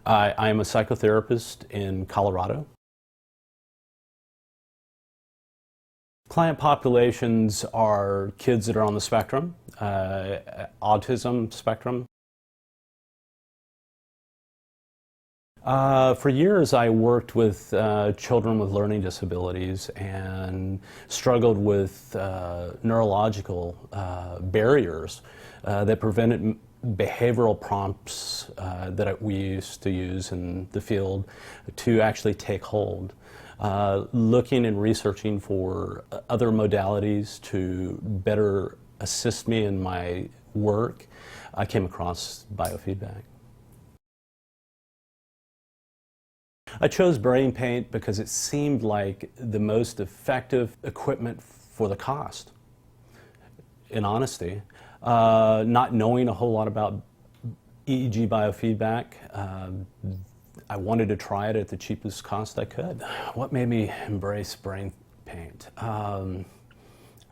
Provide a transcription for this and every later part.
I am a psychotherapist in Colorado. Client populations are kids that are on the spectrum, autism spectrum. For years I worked with children with learning disabilities and struggled with neurological barriers that prevented behavioral prompts that we used to use in the field to actually take hold. Looking and researching for other modalities to better assist me in my work, I came across biofeedback. I chose BrainPaint because it seemed like the most effective equipment for the cost, in honesty. Not knowing a whole lot about EEG biofeedback, I wanted to try it at the cheapest cost I could. What made me embrace BrainPaint?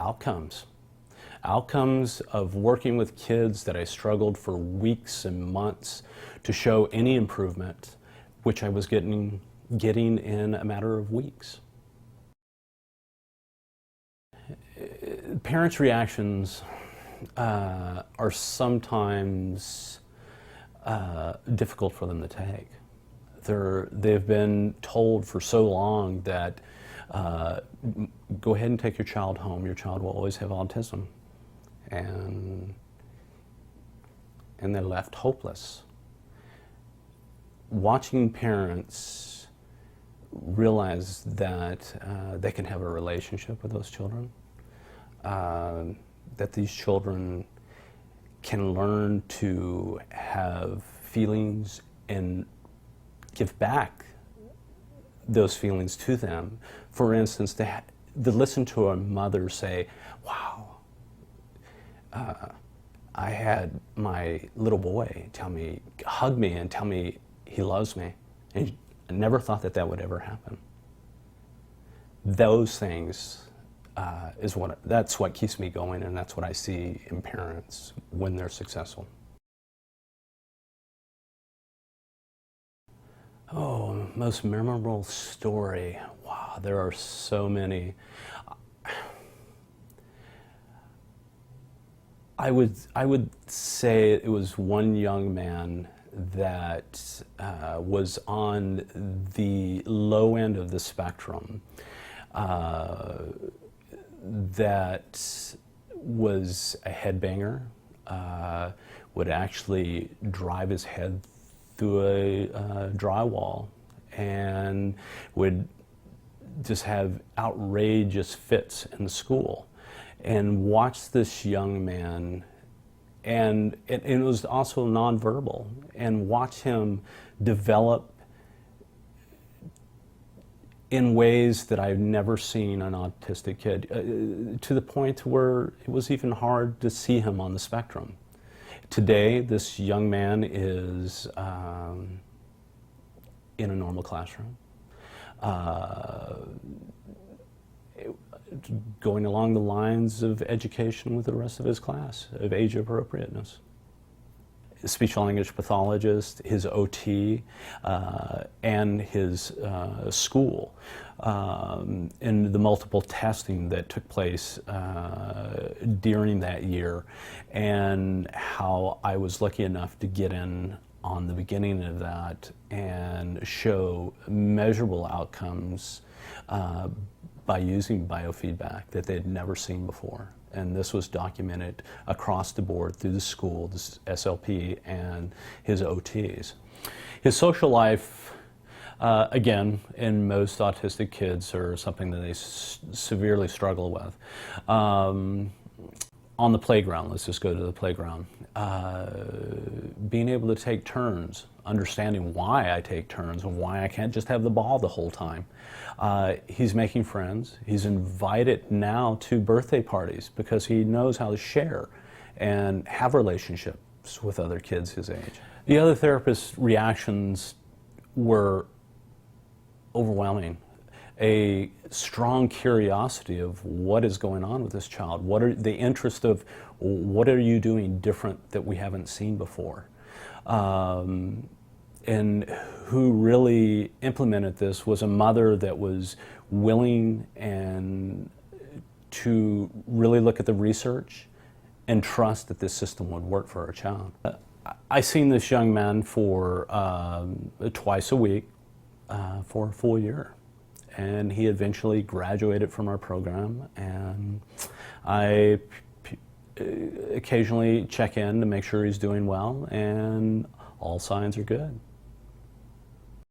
Outcomes. Outcomes of working with kids that I struggled for weeks and months to show any improvement, which I was getting in a matter of weeks. Parents' reactions are sometimes difficult for them to take. They've been told for so long that go ahead and take your child home, your child will always have autism. And they're left hopeless. Watching parents realize that they can have a relationship with those children, that these children can learn to have feelings and give back those feelings to them. For instance, to listen to a mother say, wow, I had my little boy hug me and tell me he loves me. And I never thought that that would ever happen. Those things that's what keeps me going, and that's what I see in parents when they're successful. Oh, most memorable story. Wow, there are so many. I would say it was one young man that was on the low end of the spectrum, that was a headbanger, would actually drive his head through a drywall, and would just have outrageous fits in school. And watch this young man, and it was also nonverbal, and watch him develop in ways that I've never seen an autistic kid, to the point where it was even hard to see him on the spectrum. Today, this young man is in a normal classroom, going along the lines of education with the rest of his class, of age appropriateness. Speech language pathologist, his OT, and his school, and the multiple testing that took place during that year, and how I was lucky enough to get in on the beginning of that and show measurable outcomes by using biofeedback that they'd never seen before. And this was documented across the board through the school, this SLP, and his OTs. His social life, again, in most autistic kids, are something that they severely struggle with. On the playground, let's just go to the playground. Being able to take turns, understanding why I take turns and why I can't just have the ball the whole time. He's making friends. He's invited now to birthday parties because he knows how to share and have relationships with other kids his age. The other therapist's reactions were overwhelming. A strong curiosity of what is going on with this child. What are the interest of what are you doing different that we haven't seen before? and who really implemented this was a mother that was willing and to really look at the research and trust that this system would work for our child. I seen this young man for twice a week for a full year, and he eventually graduated from our program, and I occasionally check in to make sure he's doing well, and all signs are good.